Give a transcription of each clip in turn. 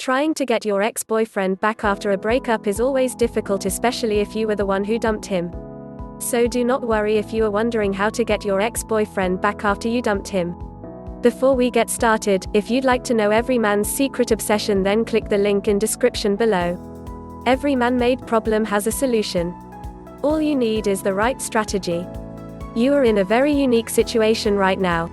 Trying to get your ex-boyfriend back after a breakup is always difficult, especially if you were the one who dumped him. So do not worry if you are wondering how to get your ex-boyfriend back after you dumped him. Before we get started, if you'd like to know every man's secret obsession, then click the link in description below. Every man-made problem has a solution. All you need is the right strategy. You are in a very unique situation right now.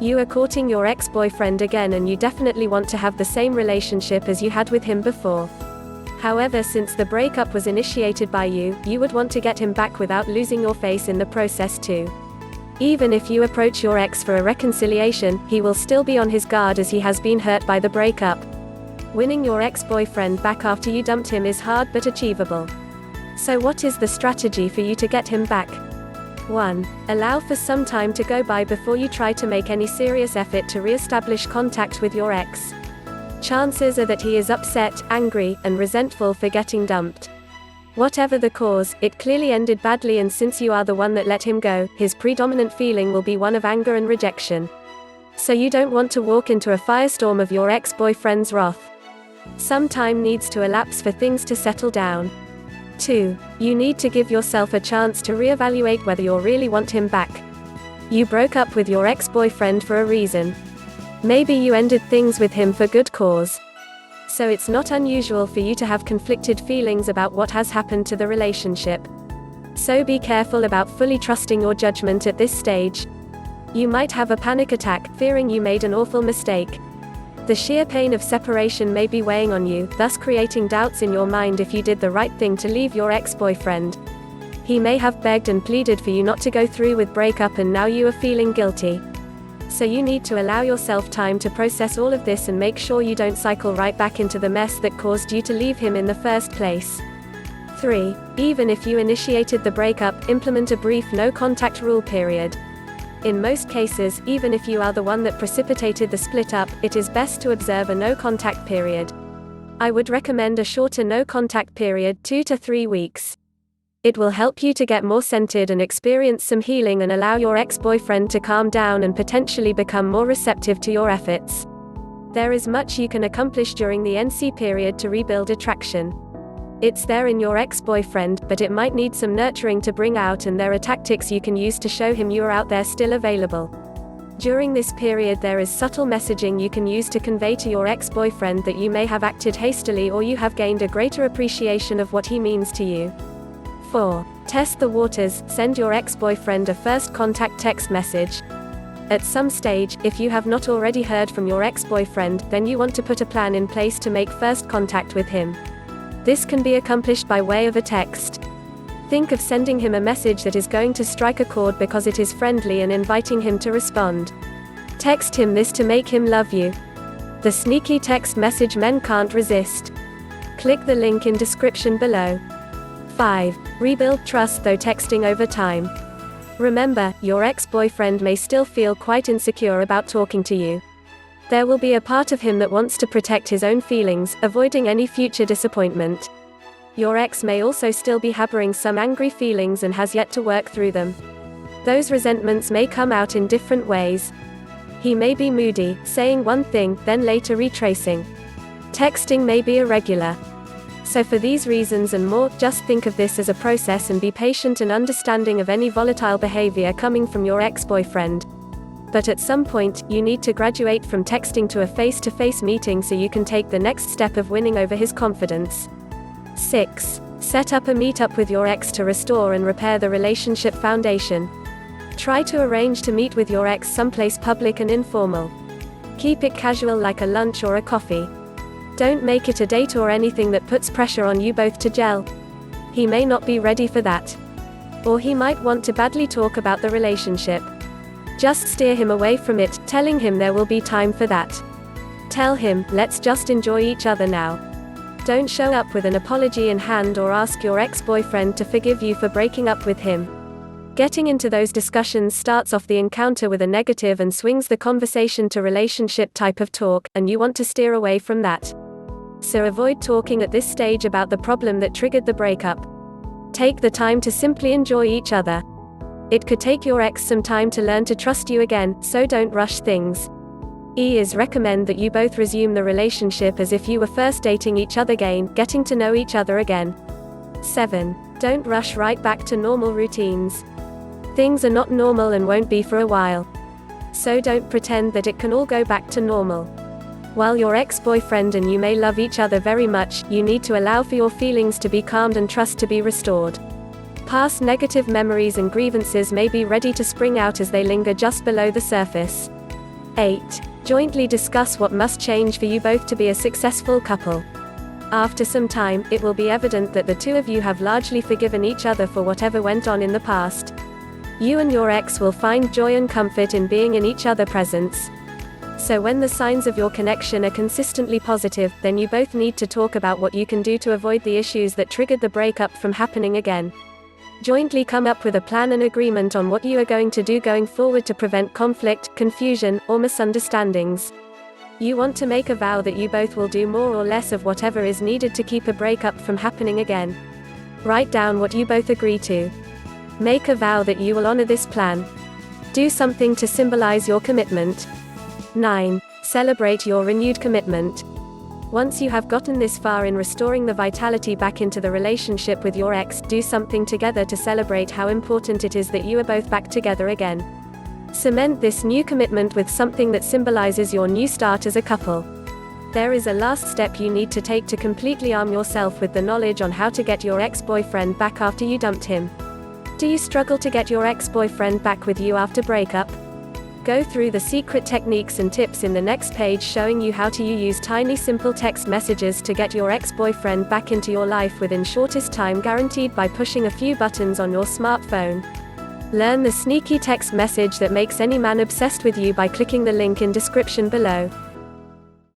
You are courting your ex-boyfriend again, and you definitely want to have the same relationship as you had with him before. However, since the breakup was initiated by you, you would want to get him back without losing your face in the process too. Even if you approach your ex for a reconciliation, he will still be on his guard as he has been hurt by the breakup. Winning your ex-boyfriend back after you dumped him is hard but achievable. So what is the strategy for you to get him back? 1. Allow for some time to go by before you try to make any serious effort to re-establish contact with your ex. Chances are that he is upset, angry, and resentful for getting dumped. Whatever the cause, it clearly ended badly, and since you are the one that let him go, his predominant feeling will be one of anger and rejection. So you don't want to walk into a firestorm of your ex-boyfriend's wrath. Some time needs to elapse for things to settle down. 2. You need to give yourself a chance to reevaluate whether you really want him back. You broke up with your ex-boyfriend for a reason. Maybe you ended things with him for good cause. So it's not unusual for you to have conflicted feelings about what has happened to the relationship. So be careful about fully trusting your judgment at this stage. You might have a panic attack, fearing you made an awful mistake. The sheer pain of separation may be weighing on you, thus creating doubts in your mind if you did the right thing to leave your ex-boyfriend. He may have begged and pleaded for you not to go through with breakup, and now you are feeling guilty. So you need to allow yourself time to process all of this and make sure you don't cycle right back into the mess that caused you to leave him in the first place. 3. Even if you initiated the breakup, implement a brief no-contact rule period. In most cases, even if you are the one that precipitated the split up, it is best to observe a no-contact period. I would recommend a shorter no-contact period, 2 to 3 weeks. It will help you to get more centered and experience some healing, and allow your ex-boyfriend to calm down and potentially become more receptive to your efforts. There is much you can accomplish during the NC period to rebuild attraction. It's there in your ex-boyfriend, but it might need some nurturing to bring out, and there are tactics you can use to show him you are out there still available. During this period, there is subtle messaging you can use to convey to your ex-boyfriend that you may have acted hastily, or you have gained a greater appreciation of what he means to you. 4. Test the waters, send your ex-boyfriend a first contact text message. At some stage, if you have not already heard from your ex-boyfriend, then you want to put a plan in place to make first contact with him. This can be accomplished by way of a text. Think of sending him a message that is going to strike a chord because it is friendly, and inviting him to respond. Text him this to make him love you. The sneaky text message men can't resist. Click the link in description below. 5. Rebuild trust through texting over time. Remember, your ex-boyfriend may still feel quite insecure about talking to you. There will be a part of him that wants to protect his own feelings, avoiding any future disappointment. Your ex may also still be harboring some angry feelings and has yet to work through them. Those resentments may come out in different ways. He may be moody, saying one thing, then later retracing. Texting may be irregular. So for these reasons and more, just think of this as a process and be patient and understanding of any volatile behavior coming from your ex-boyfriend. But at some point, you need to graduate from texting to a face-to-face meeting so you can take the next step of winning over his confidence. 6. Set up a meetup with your ex to restore and repair the relationship foundation. Try to arrange to meet with your ex someplace public and informal. Keep it casual, like a lunch or a coffee. Don't make it a date or anything that puts pressure on you both to gel. He may not be ready for that. Or he might want to badly talk about the relationship. Just steer him away from it, telling him there will be time for that. Tell him, let's just enjoy each other now. Don't show up with an apology in hand or ask your ex-boyfriend to forgive you for breaking up with him. Getting into those discussions starts off the encounter with a negative and swings the conversation to relationship type of talk, and you want to steer away from that. So avoid talking at this stage about the problem that triggered the breakup. Take the time to simply enjoy each other. It could take your ex some time to learn to trust you again, so don't rush things. E is recommend that you both resume the relationship as if you were first dating each other again, getting to know each other again. 7. Don't rush right back to normal routines. Things are not normal and won't be for a while. So don't pretend that it can all go back to normal. While your ex-boyfriend and you may love each other very much, you need to allow for your feelings to be calmed and trust to be restored. Past negative memories and grievances may be ready to spring out as they linger just below the surface. 8. Jointly discuss what must change for you both to be a successful couple. After some time, it will be evident that the two of you have largely forgiven each other for whatever went on in the past. You and your ex will find joy and comfort in being in each other's presence. So when the signs of your connection are consistently positive, then you both need to talk about what you can do to avoid the issues that triggered the breakup from happening again. Jointly come up with a plan and agreement on what you are going to do going forward to prevent conflict, confusion, or misunderstandings. You want to make a vow that you both will do more or less of whatever is needed to keep a breakup from happening again. Write down what you both agree to. Make a vow that you will honor this plan. Do something to symbolize your commitment. 9. Celebrate your renewed commitment. Once you have gotten this far in restoring the vitality back into the relationship with your ex, do something together to celebrate how important it is that you are both back together again. Cement this new commitment with something that symbolizes your new start as a couple. There is a last step you need to take to completely arm yourself with the knowledge on how to get your ex-boyfriend back after you dumped him. Do you struggle to get your ex-boyfriend back with you after breakup? Go through the secret techniques and tips in the next page showing you how to use tiny simple text messages to get your ex-boyfriend back into your life within shortest time guaranteed by pushing a few buttons on your smartphone. Learn the sneaky text message that makes any man obsessed with you by clicking the link in description below.